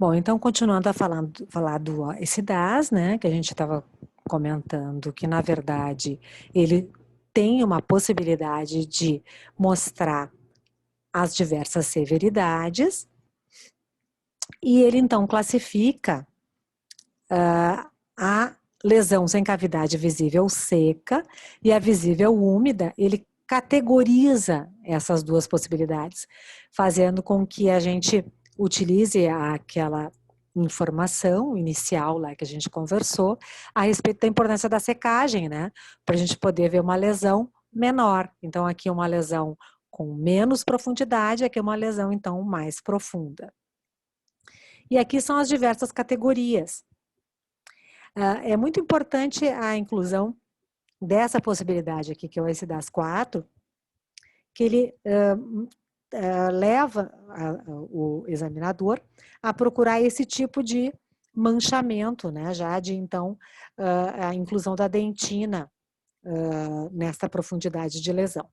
Bom, então continuando a falar do ECDAS, né, que a gente estava comentando que, na verdade, ele tem uma possibilidade de mostrar as diversas severidades, e ele então classifica a lesão sem cavidade visível seca e a visível úmida. Ele categoriza essas duas possibilidades, fazendo com que a gente utilize aquela informação inicial lá que a gente conversou a respeito da importância da secagem, né? Para a gente poder ver uma lesão menor. Então, aqui uma lesão com menos profundidade, aqui uma lesão, então, mais profunda. E aqui são as diversas categorias. É muito importante a inclusão dessa possibilidade aqui, que é o ECDAS 4, que ele leva o examinador a procurar esse tipo de manchamento, né, já de, então, a inclusão da dentina nessa profundidade de lesão.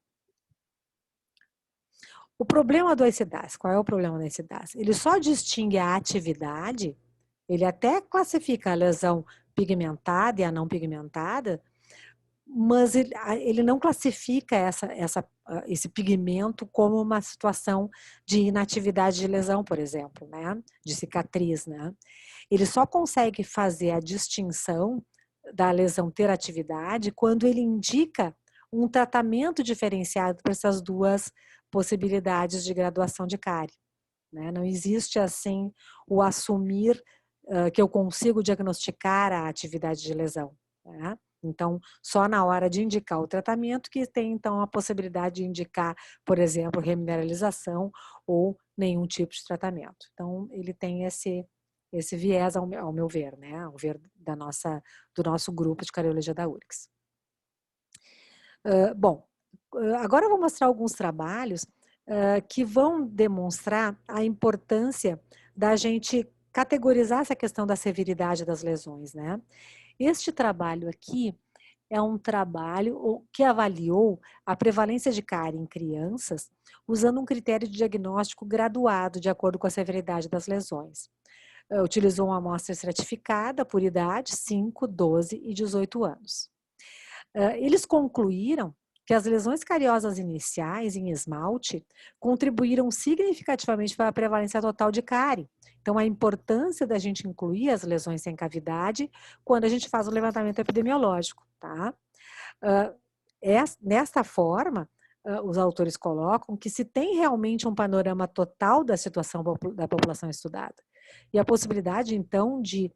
O problema do ECDAS, qual é o problema do ECDAS? Ele só distingue a atividade, ele até classifica a lesão pigmentada e a não pigmentada, mas ele não classifica esse pigmento como uma situação de inatividade de lesão, por exemplo, né? De cicatriz, né? Ele só consegue fazer a distinção da lesão ter atividade quando ele indica um tratamento diferenciado para essas duas possibilidades de graduação de cárie, né? Não existe, assim, o assumir que eu consigo diagnosticar a atividade de lesão, né? Então, só na hora de indicar o tratamento que tem, então, a possibilidade de indicar, por exemplo, remineralização ou nenhum tipo de tratamento. Então, ele tem esse viés, ao meu ver, né? Ao ver do nosso grupo de cardiologia da URGS. Bom, agora eu vou mostrar alguns trabalhos que vão demonstrar a importância da gente categorizar essa questão da severidade das lesões, né? Este trabalho aqui é um trabalho que avaliou a prevalência de cárie em crianças usando um critério de diagnóstico graduado de acordo com a severidade das lesões. Utilizou uma amostra estratificada por idade, 5, 12 e 18 anos. Eles concluíram que as lesões cariosas iniciais em esmalte contribuíram significativamente para a prevalência total de cárie. Então, a importância da gente incluir as lesões sem cavidade quando a gente faz o levantamento epidemiológico, tá? Nesta forma, os autores colocam que se tem realmente um panorama total da situação da população estudada e a possibilidade, então, de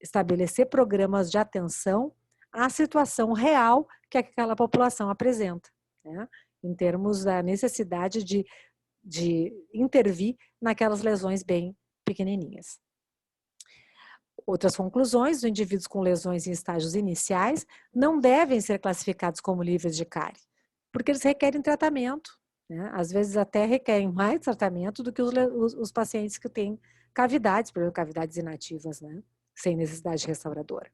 estabelecer programas de atenção à situação real que aquela população apresenta, né? Em termos da necessidade de intervir naquelas lesões bem pequenininhas. Outras conclusões: os indivíduos com lesões em estágios iniciais não devem ser classificados como livres de cárie, porque eles requerem tratamento, né? Às vezes até requerem mais tratamento do que os pacientes que têm cavidades, por exemplo, cavidades inativas, né? Sem necessidade restauradora.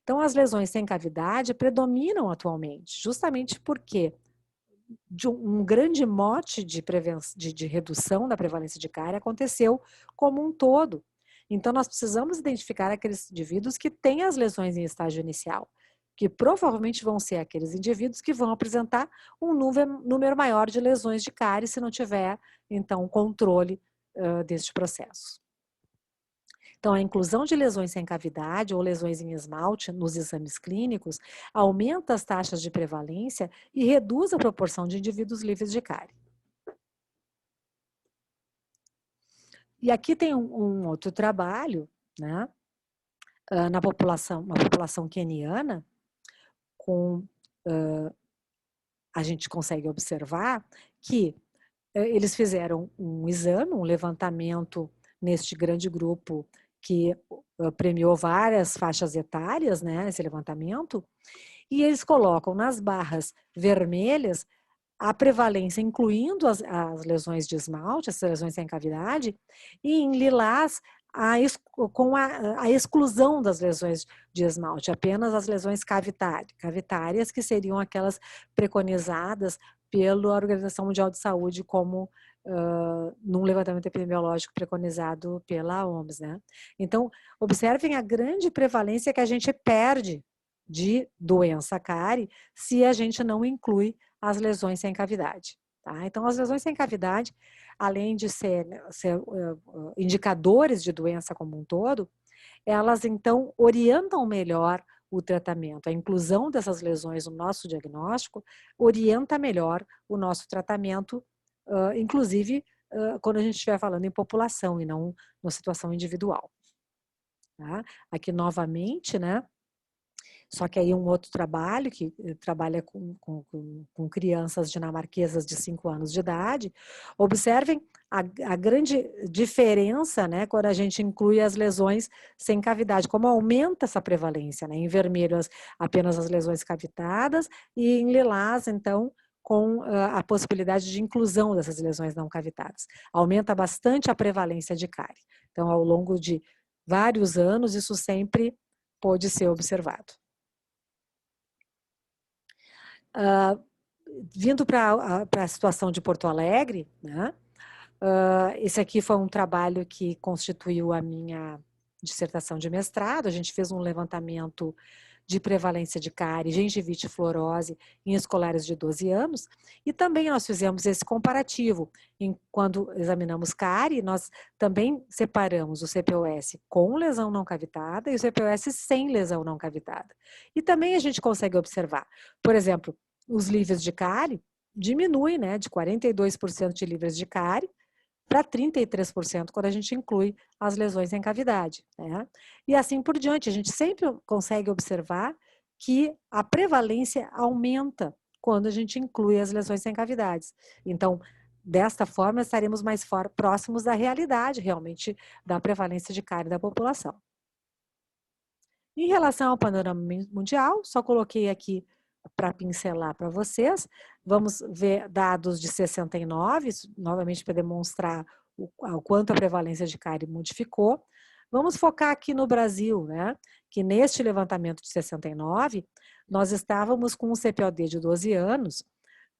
Então, as lesões sem cavidade predominam atualmente, justamente porque de um grande mote de redução da prevalência de cárie aconteceu como um todo. Então, nós precisamos identificar aqueles indivíduos que têm as lesões em estágio inicial, que provavelmente vão ser aqueles indivíduos que vão apresentar um número maior de lesões de cárie se não tiver, então, controle deste processo. Então, a inclusão de lesões sem cavidade ou lesões em esmalte nos exames clínicos aumenta as taxas de prevalência e reduz a proporção de indivíduos livres de cárie. E aqui tem um outro trabalho, né, uma população queniana, a gente consegue observar que eles fizeram um exame, um levantamento neste grande grupo que premiou várias faixas etárias, né, esse levantamento, e eles colocam nas barras vermelhas a prevalência, incluindo as lesões de esmalte, as lesões sem cavidade, e em lilás com a exclusão das lesões de esmalte, apenas as lesões cavitárias, que seriam aquelas preconizadas pela Organização Mundial de Saúde como num levantamento epidemiológico preconizado pela OMS, né? Então, observem a grande prevalência que a gente perde de doença cárie se a gente não inclui as lesões sem cavidade. Tá? Então, as lesões sem cavidade, além de ser indicadores de doença como um todo, elas então orientam melhor o tratamento. A inclusão dessas lesões no nosso diagnóstico orienta melhor o nosso tratamento, inclusive quando a gente estiver falando em população e não na situação individual. Tá? Aqui novamente, né? Só que aí um outro trabalho, que trabalha com crianças dinamarquesas de 5 anos de idade. Observem a grande diferença, né, quando a gente inclui as lesões sem cavidade, como aumenta essa prevalência, né? Em vermelho apenas as lesões cavitadas e em lilás, então, com a possibilidade de inclusão dessas lesões não cavitadas. Aumenta bastante a prevalência de cárie. Então, ao longo de vários anos, isso sempre pôde ser observado. Vindo para a situação de Porto Alegre, né? Esse aqui foi um trabalho que constituiu a minha dissertação de mestrado. A gente fez um levantamento de prevalência de cárie, gengivite e fluorose em escolares de 12 anos, e também nós fizemos esse comparativo. Quando examinamos cárie, nós também separamos o CPOS com lesão não cavitada e o CPOS sem lesão não cavitada. E também a gente consegue observar, por exemplo, os livres de cárie diminuem, né, de 42% de livres de cárie para 33% quando a gente inclui as lesões em cavidade, né? E assim por diante, a gente sempre consegue observar que a prevalência aumenta quando a gente inclui as lesões sem cavidades. Então, desta forma, estaremos mais próximos da realidade, realmente, da prevalência de cárie da população. Em relação ao panorama mundial, só coloquei aqui para pincelar para vocês. Vamos ver dados de 69, novamente para demonstrar o quanto a prevalência de cárie modificou. Vamos focar aqui no Brasil, né? Que neste levantamento de 69, nós estávamos com um CPOD de 12 anos,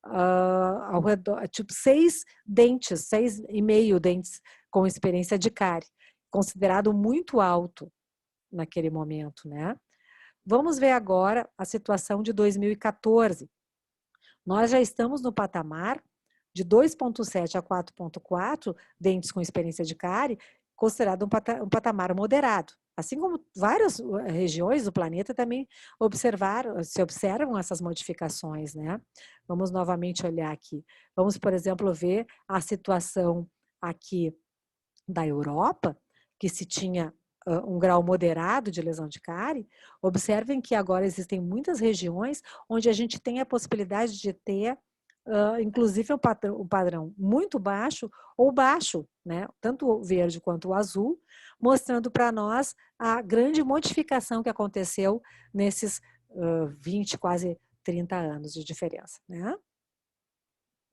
ao redor, tipo 6 dentes, 6,5 dentes com experiência de cárie, considerado muito alto naquele momento, né? Vamos ver agora a situação de 2014. Nós já estamos no patamar de 2,7 a 4,4 dentes com experiência de cárie, considerado um patamar moderado. Assim como várias regiões do planeta também se observam essas modificações, né? Vamos novamente olhar aqui. Vamos, por exemplo, ver a situação aqui da Europa, que se tinha um grau moderado de lesão de cárie. Observem que agora existem muitas regiões onde a gente tem a possibilidade de ter, inclusive, um padrão muito baixo ou baixo, né? Tanto o verde quanto o azul, mostrando para nós a grande modificação que aconteceu nesses 20, quase 30 anos de diferença, né?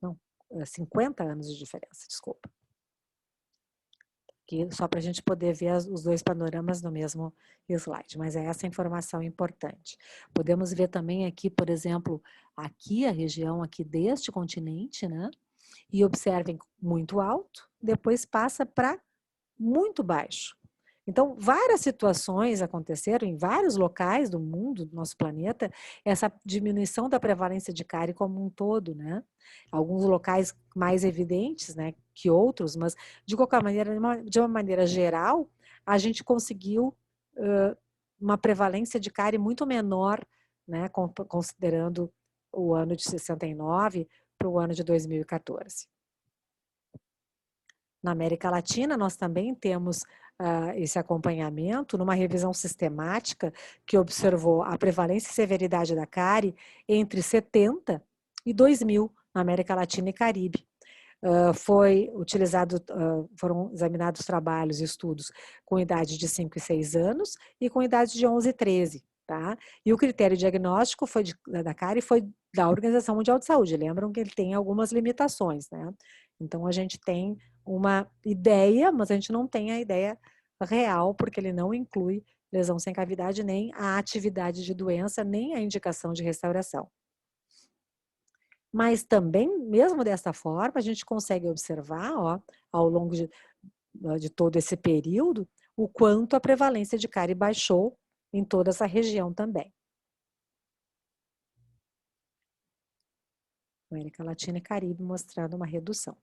Não, 50 anos de diferença, desculpa. Só para a gente poder ver os dois panoramas no mesmo slide, mas é essa informação importante. Podemos ver também aqui, por exemplo, aqui a região aqui deste continente, né? E observem muito alto, depois passa para muito baixo. Então, várias situações aconteceram em vários locais do mundo, do nosso planeta, essa diminuição da prevalência de cárie como um todo, né? Alguns locais mais evidentes, né, que outros, mas de qualquer maneira, de uma maneira geral, a gente conseguiu uma prevalência de cárie muito menor, né, considerando o ano de 69 para o ano de 2014. Na América Latina, nós também temos esse acompanhamento numa revisão sistemática que observou a prevalência e severidade da cárie entre 70 e 2000 na América Latina e Caribe. Foram examinados trabalhos e estudos com idade de 5 e 6 anos e com idade de 11 e 13. Tá? E o critério diagnóstico da cárie foi da Organização Mundial de Saúde. Lembram que ele tem algumas limitações, né? Então, a gente tem uma ideia, mas a gente não tem a ideia real, porque ele não inclui lesão sem cavidade, nem a atividade de doença, nem a indicação de restauração. Mas também, mesmo dessa forma, a gente consegue observar, ó, ao longo de todo esse período, o quanto a prevalência de cárie baixou em toda essa região também. América Latina e Caribe mostrando uma redução.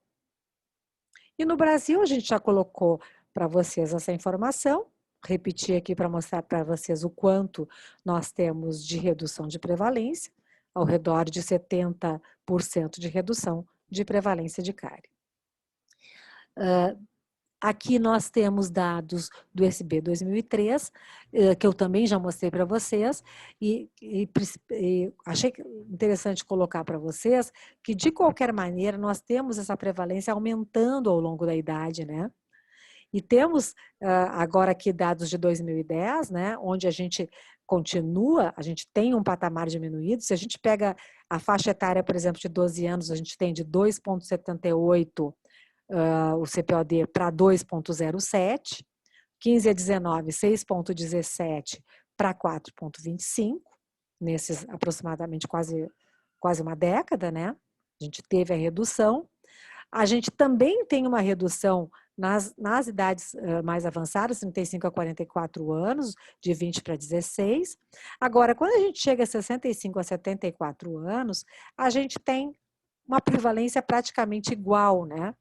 E no Brasil, a gente já colocou para vocês essa informação, repetir aqui para mostrar para vocês o quanto nós temos de redução de prevalência, ao redor de 70% de redução de prevalência de cárie. Aqui nós temos dados do SB 2003, que eu também já mostrei para vocês, e achei interessante colocar para vocês que, de qualquer maneira, nós temos essa prevalência aumentando ao longo da idade, né? E temos agora aqui dados de 2010, né, onde a gente continua, a gente tem um patamar diminuído. Se a gente pega a faixa etária, por exemplo, de 12 anos, a gente tem de 2,78 o CPOD para 2,07, 15 a 19, 6,17 para 4,25, nesses aproximadamente quase uma década, né? A gente teve a redução. A gente também tem uma redução nas idades mais avançadas, 35 a 44 anos, de 20 para 16. Agora, quando a gente chega a 65 a 74 anos, a gente tem uma prevalência praticamente igual, né?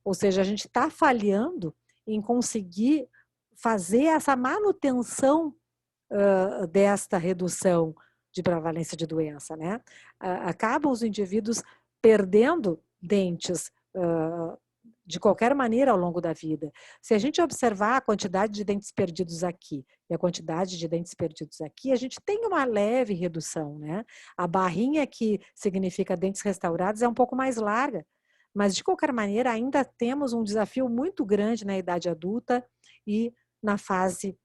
Ou seja, a gente está falhando em conseguir fazer essa manutenção desta redução de prevalência de doença, né? Acabam os indivíduos perdendo dentes de qualquer maneira ao longo da vida. Se a gente observar a quantidade de dentes perdidos aqui e a quantidade de dentes perdidos aqui, a gente tem uma leve redução, né? A barrinha que significa dentes restaurados é um pouco mais larga, mas de qualquer maneira ainda temos um desafio muito grande na idade adulta e na fase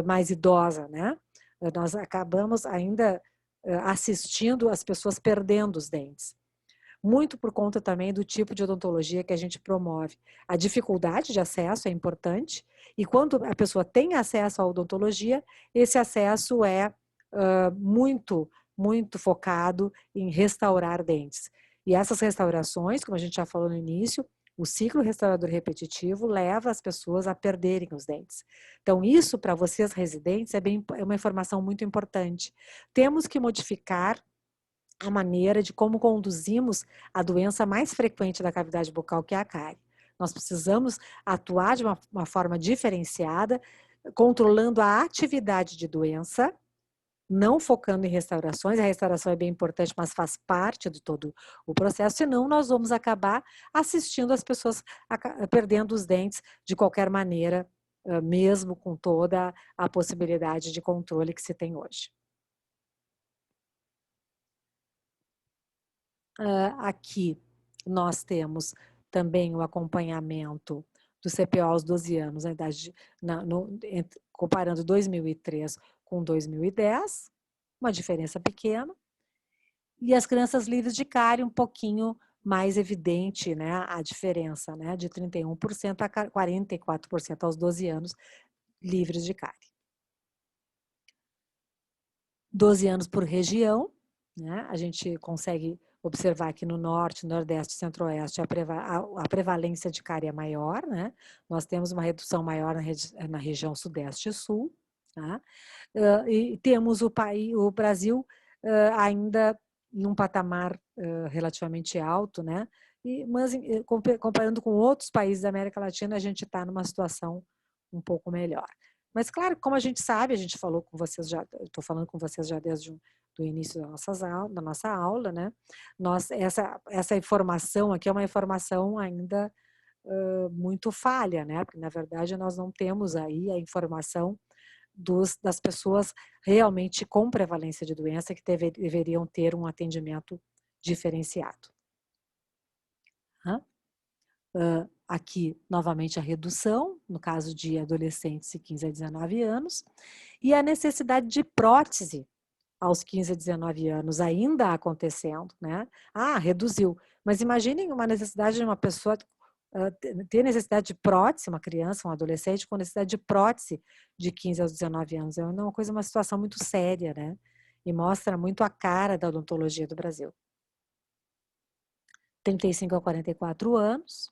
mais idosa, né? Nós acabamos ainda assistindo as pessoas perdendo os dentes. Muito por conta também do tipo de odontologia que a gente promove. A dificuldade de acesso é importante, e quando a pessoa tem acesso à odontologia, esse acesso é muito focado em restaurar dentes. E essas restaurações, como a gente já falou no início, o ciclo restaurador repetitivo leva as pessoas a perderem os dentes. Então, isso para vocês residentes é uma informação muito importante. Temos que modificar a maneira de como conduzimos a doença mais frequente da cavidade bucal, que é a cárie. Nós precisamos atuar de uma forma diferenciada, controlando a atividade de doença, não focando em restaurações. A restauração é bem importante, mas faz parte de todo o processo, senão nós vamos acabar assistindo as pessoas perdendo os dentes de qualquer maneira, mesmo com toda a possibilidade de controle que se tem hoje. Aqui nós temos também o acompanhamento do CPO aos 12 anos, na idade, comparando 2003 com 2010, uma diferença pequena, e as crianças livres de cárie um pouquinho mais evidente, né, a diferença, né, de 31% a 44% aos 12 anos livres de cárie. 12 anos por região, né, a gente consegue observar que no norte, nordeste, centro-oeste a prevalência de cárie é maior, né? Nós temos uma redução maior na região sudeste e sul, tá? E temos o Brasil ainda num patamar relativamente alto, né? Mas comparando com outros países da América Latina, a gente está numa situação um pouco melhor. Mas claro, como a gente sabe, a gente falou com vocês já, eu estou falando com vocês já desde do início da nossa aula, né? Essa informação aqui é uma informação ainda muito falha, né? Porque, na verdade, nós não temos aí a informação das pessoas realmente com prevalência de doença que deveriam ter um atendimento diferenciado. Aqui, novamente, a redução, no caso de adolescentes de 15 a 19 anos, e a necessidade de prótese aos 15 a 19 anos ainda acontecendo, né? Reduziu. Mas imaginem uma necessidade de uma pessoa ter necessidade de prótese, uma criança, um adolescente com necessidade de prótese de 15 aos 19 anos. É uma situação muito séria, né? E mostra muito a cara da odontologia do Brasil. 35 a 44 anos,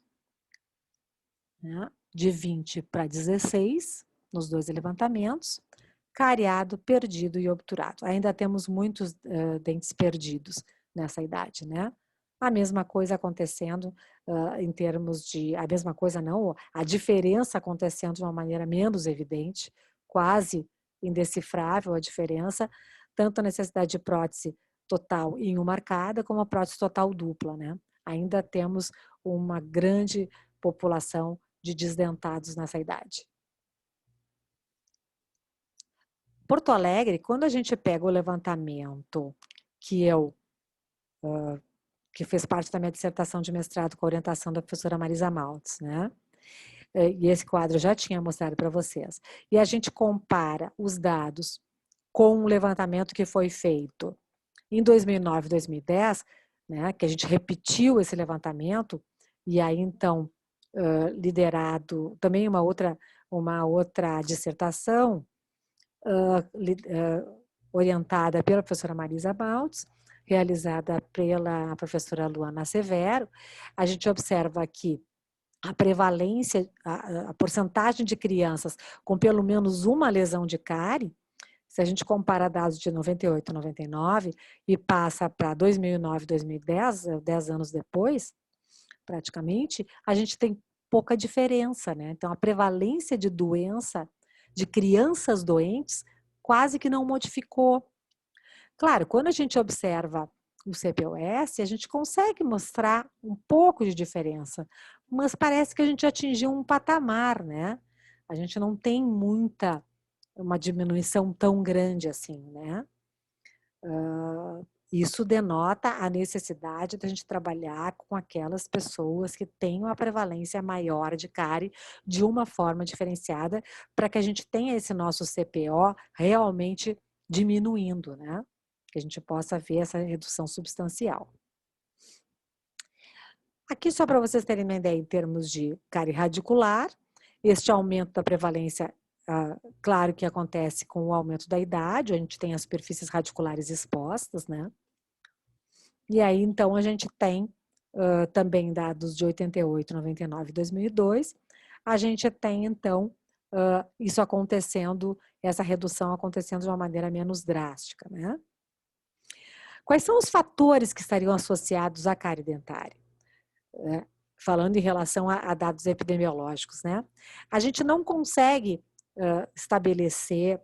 né? De 20 para 16, nos dois levantamentos, cariado, perdido e obturado. Ainda temos muitos dentes perdidos nessa idade, né? A mesma coisa acontecendo em termos de... A mesma coisa não, a diferença acontecendo de uma maneira menos evidente, quase indecifrável a diferença, tanto a necessidade de prótese total em uma arcada, como a prótese total dupla, né? Ainda temos uma grande população de desdentados nessa idade. Porto Alegre, quando a gente pega o levantamento que fez parte da minha dissertação de mestrado com a orientação da professora Marisa Maltz, né? E esse quadro eu já tinha mostrado para vocês. E a gente compara os dados com o levantamento que foi feito em 2009 e 2010, né, que a gente repetiu esse levantamento, e aí então, liderado, também uma outra dissertação, orientada pela professora Marisa Maltz, realizada pela professora Luana Severo, a gente observa que a prevalência, a porcentagem de crianças com pelo menos uma lesão de cárie, se a gente compara dados de 98 e 99 e passa para 2009 e 2010, 10 anos depois, praticamente, a gente tem pouca diferença, né? Então, a prevalência de doença de crianças doentes quase que não modificou. Claro, quando a gente observa o CPOS, a gente consegue mostrar um pouco de diferença, mas parece que a gente atingiu um patamar, né? A gente não tem uma diminuição tão grande assim, né? Isso denota a necessidade de a gente trabalhar com aquelas pessoas que têm uma prevalência maior de cárie de uma forma diferenciada, para que a gente tenha esse nosso CPO realmente diminuindo, né? Que a gente possa ver essa redução substancial. Aqui só para vocês terem uma ideia em termos de cárie radicular, este aumento da prevalência, claro que acontece com o aumento da idade, a gente tem as superfícies radiculares expostas, né? E aí, então, a gente tem também dados de 88, 99 e 2002, a gente tem, então, isso acontecendo, essa redução acontecendo de uma maneira menos drástica, né? Quais são os fatores que estariam associados à cárie dentária? Falando em relação a dados epidemiológicos, né? A gente não consegue estabelecer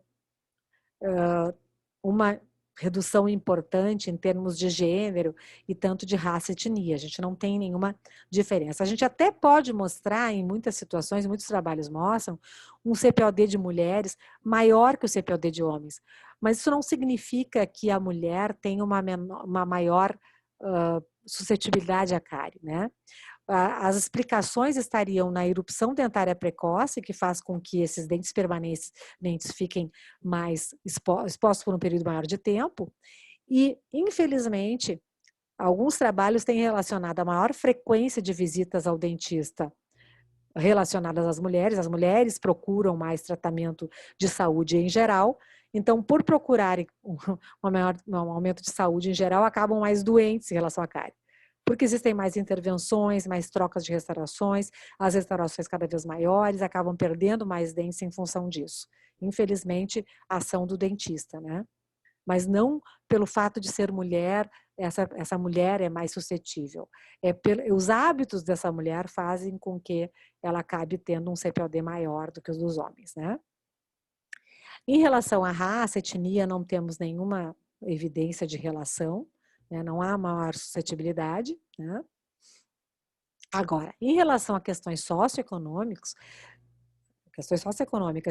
uma redução importante em termos de gênero e tanto de raça e etnia. A gente não tem nenhuma diferença. A gente até pode mostrar, em muitas situações, muitos trabalhos mostram, um CPOD de mulheres maior que o CPOD de homens. Mas isso não significa que a mulher tenha uma maior suscetibilidade à cárie, né? As explicações estariam na erupção dentária precoce, que faz com que esses dentes permanentes fiquem mais expostos por um período maior de tempo. E, infelizmente, alguns trabalhos têm relacionado a maior frequência de visitas ao dentista relacionadas às mulheres. As mulheres procuram mais tratamento de saúde em geral. Então, por procurarem um aumento de saúde em geral, acabam mais doentes em relação à cárie. Porque existem mais intervenções, mais trocas de restaurações, as restaurações cada vez maiores, acabam perdendo mais dentes em função disso. Infelizmente, a ação do dentista, né? Mas não pelo fato de ser mulher, essa mulher é mais suscetível. Os hábitos dessa mulher fazem com que ela acabe tendo um CPOD maior do que os dos homens, né? Em relação à raça, etnia, não temos nenhuma evidência de relação, né? Não há maior suscetibilidade, né? Agora, em relação a questões socioeconômicas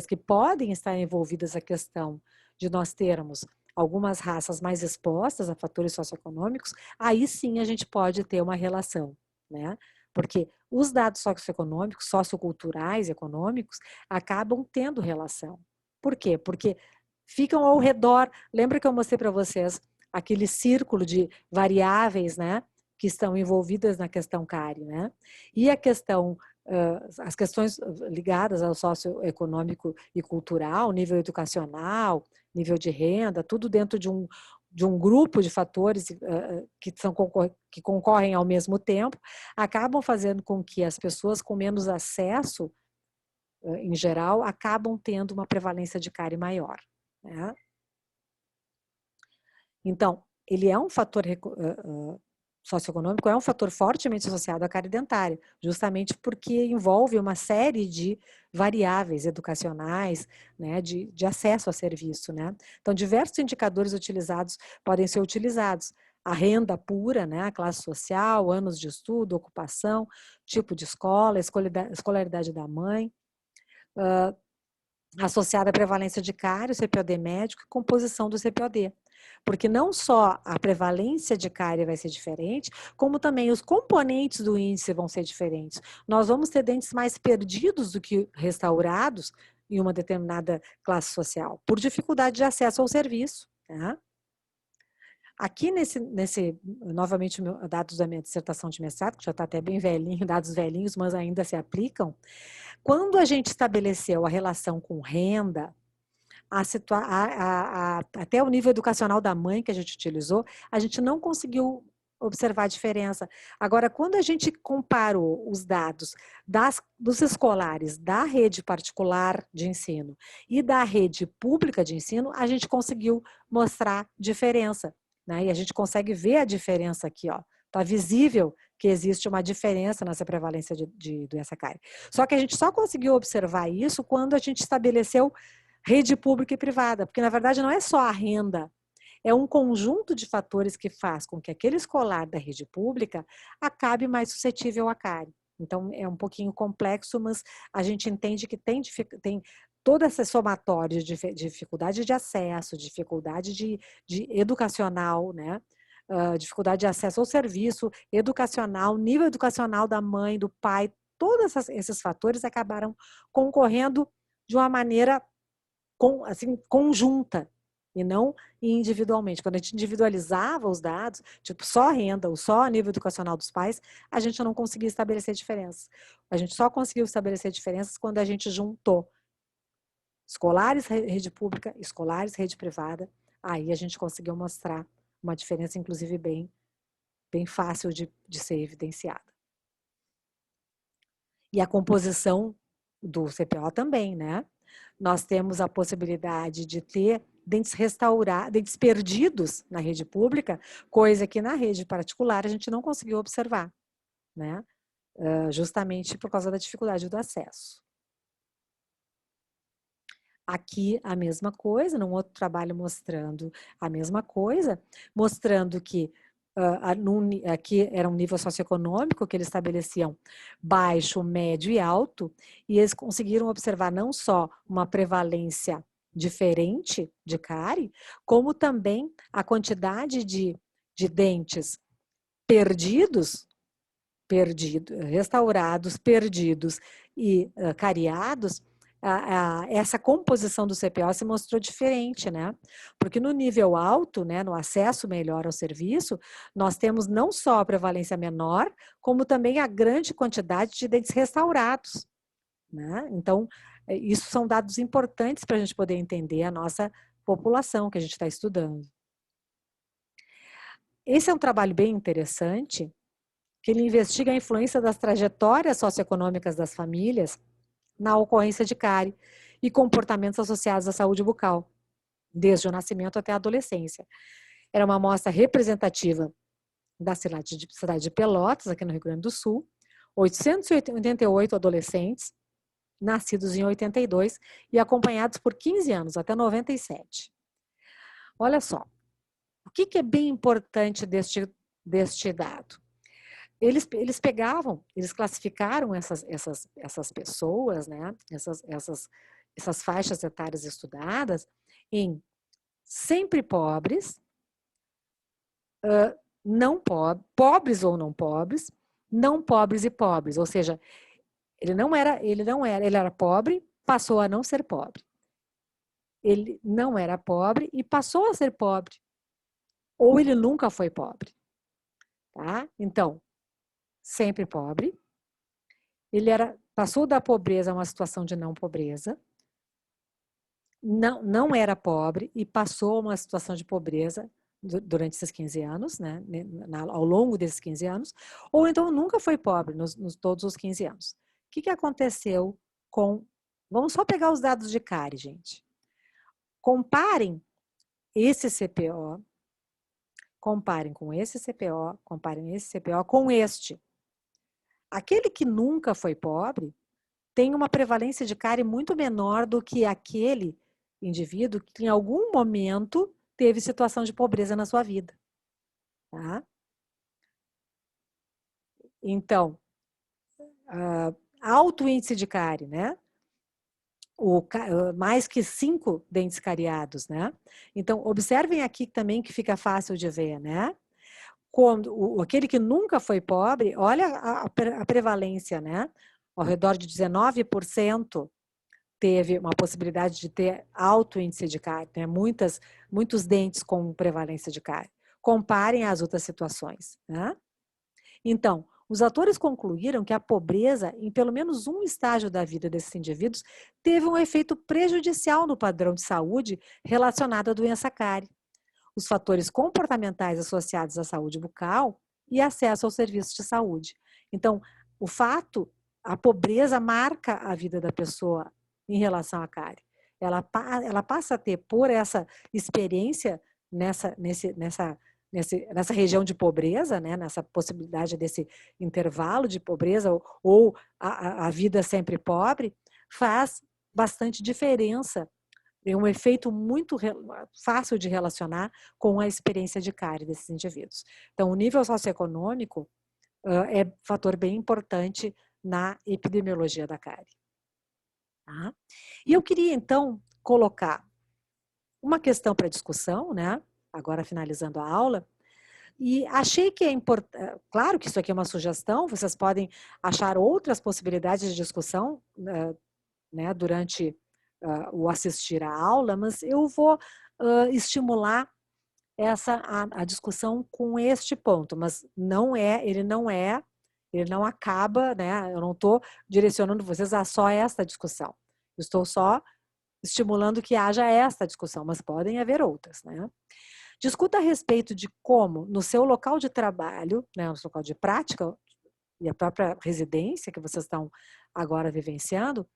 que podem estar envolvidas a questão de nós termos algumas raças mais expostas a fatores socioeconômicos, aí sim a gente pode ter uma relação, né? Porque os dados socioeconômicos, socioculturais, econômicos, acabam tendo relação. Por quê? Porque ficam ao redor. Lembra que eu mostrei para vocês aquele círculo de variáveis, né, que estão envolvidas na questão cárie, né? E a questão, as questões ligadas ao socioeconômico e cultural, nível educacional, nível de renda, tudo dentro de um de um grupo de fatores que concorrem ao mesmo tempo, acabam fazendo com que as pessoas com menos acesso, em geral, acabam tendo uma prevalência de cárie maior, né? Então, ele é um fator socioeconômico, é um fator fortemente associado à cárie dentária, justamente porque envolve uma série de variáveis educacionais, né, de acesso a serviço, né? Então, diversos indicadores utilizados podem ser utilizados. A renda pura, né, a classe social, anos de estudo, ocupação, tipo de escola, escolaridade da mãe, associada à prevalência de cárie, o CPOD médico e composição do CPOD. Porque não só a prevalência de cárie vai ser diferente, como também os componentes do índice vão ser diferentes. Nós vamos ter dentes mais perdidos do que restaurados em uma determinada classe social, por dificuldade de acesso ao serviço, tá? Aqui novamente, dados da minha dissertação de mestrado, que já está até bem velhinho, dados velhinhos, mas ainda se aplicam. Quando a gente estabeleceu a relação com renda, até o nível educacional da mãe que a gente utilizou, a gente não conseguiu observar a diferença. Agora, quando a gente comparou os dados dos escolares da rede particular de ensino e da rede pública de ensino, a gente conseguiu mostrar diferença, né? E a gente consegue ver a diferença aqui, ó. Está visível que existe uma diferença nessa prevalência de doença cárie. Só que a gente só conseguiu observar isso quando a gente estabeleceu rede pública e privada, porque na verdade não é só a renda, é um conjunto de fatores que faz com que aquele escolar da rede pública acabe mais suscetível à cárie. Então é um pouquinho complexo, mas a gente entende que tem todo esse somatório de dificuldade de acesso, dificuldade de educacional, né? Dificuldade de acesso ao serviço educacional, nível educacional da mãe, do pai, todos esses fatores acabaram concorrendo de uma maneira assim, conjunta e não individualmente. Quando a gente individualizava os dados, tipo só a renda ou só a nível educacional dos pais, a gente não conseguia estabelecer diferenças. A gente só conseguiu estabelecer diferenças quando a gente juntou escolares rede pública, escolares rede privada, aí a gente conseguiu mostrar uma diferença, inclusive, bem fácil de ser evidenciada. E a composição do CPO também, né? Nós temos a possibilidade de ter dentes restaurados, dentes perdidos na rede pública, coisa que na rede particular a gente não conseguiu observar, né? Justamente por causa da dificuldade do acesso. Aqui a mesma coisa, num outro trabalho mostrando a mesma coisa, mostrando que aqui era um nível socioeconômico que eles estabeleciam baixo, médio e alto, e eles conseguiram observar não só uma prevalência diferente de cárie, como também a quantidade de dentes perdidos, restaurados, perdidos e cariados, essa composição do CPO se mostrou diferente, né? Porque no nível alto, né, no acesso melhor ao serviço, nós temos não só a prevalência menor, como também a grande quantidade de dentes restaurados, né? Então, isso são dados importantes para a gente poder entender a nossa população que a gente está estudando. Esse é um trabalho bem interessante, que ele investiga a influência das trajetórias socioeconômicas das famílias na ocorrência de cárie e comportamentos associados à saúde bucal, desde o nascimento até a adolescência. Era uma amostra representativa da cidade de Pelotas, aqui no Rio Grande do Sul, 888 adolescentes, nascidos em 82 e acompanhados por 15 anos, até 97. Olha só, o que é bem importante deste dado? Eles classificaram essas pessoas, né, essas faixas etárias estudadas em sempre pobres, não pobres ou não pobres e pobres, ou seja, ele era pobre, passou a não ser pobre. Ele não era pobre e passou a ser pobre. Ou ele nunca foi pobre. Tá? Então, sempre pobre, ele passou da pobreza a uma situação de não pobreza, não era pobre e passou a uma situação de pobreza durante esses 15 anos, né, ao longo desses 15 anos, ou então nunca foi pobre nos todos os 15 anos. O que aconteceu com... Vamos só pegar os dados de CARE, gente. Comparem esse CPO, comparem com esse CPO, comparem esse CPO com este. Aquele que nunca foi pobre tem uma prevalência de CARE muito menor do que aquele indivíduo que em algum momento teve situação de pobreza na sua vida. Tá? Então, alto índice de cárie, né? Mais que 5 dentes cariados, né? Então, observem aqui também que fica fácil de ver, né? Quando aquele que nunca foi pobre, olha a prevalência, né? Ao redor de 19% teve uma possibilidade de ter alto índice de cárie, né? Muitos dentes com prevalência de cárie. Comparem as outras situações, né? Então, os autores concluíram que a pobreza, em pelo menos um estágio da vida desses indivíduos, teve um efeito prejudicial no padrão de saúde relacionado à doença cárie, os fatores comportamentais associados à saúde bucal e acesso aos serviços de saúde. Então, a pobreza marca a vida da pessoa em relação à cárie. Ela passa a ter, por essa experiência nessa região de pobreza, né, nessa possibilidade desse intervalo de pobreza, ou a vida sempre pobre, faz bastante diferença. É um efeito muito fácil de relacionar com a experiência de cárie desses indivíduos. Então, o nível socioeconômico é fator bem importante na epidemiologia da cárie. Tá? E eu queria, então, colocar uma questão para discussão, né? Agora finalizando a aula, e achei que é importante, claro que isso aqui é uma sugestão, vocês podem achar outras possibilidades de discussão né, durante o assistir à aula, mas eu vou estimular a discussão com este ponto, mas ele não acaba, né, eu não estou direcionando vocês a só esta discussão, eu estou só estimulando que haja esta discussão, mas podem haver outras, né? Discuta a respeito de como, no seu local de trabalho, né, no seu local de prática e a própria residência que vocês estão agora vivenciando,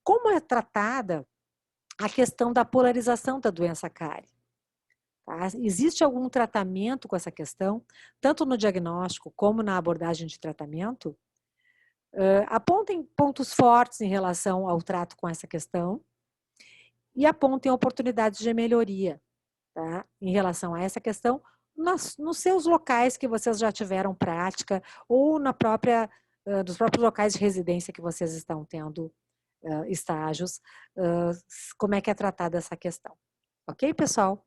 como é tratada a questão da polarização da doença cárie. Tá? Existe algum tratamento com essa questão, tanto no diagnóstico como na abordagem de tratamento? Apontem pontos fortes em relação ao trato com essa questão e apontem oportunidades de melhoria, tá? Em relação a essa questão nos seus locais que vocês já tiveram prática ou nos próprios locais de residência que vocês estão tendo estágios, como é que é tratada essa questão. Ok, pessoal?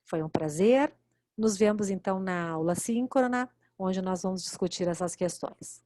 Foi um prazer. Nos vemos, então, na aula síncrona, onde nós vamos discutir essas questões.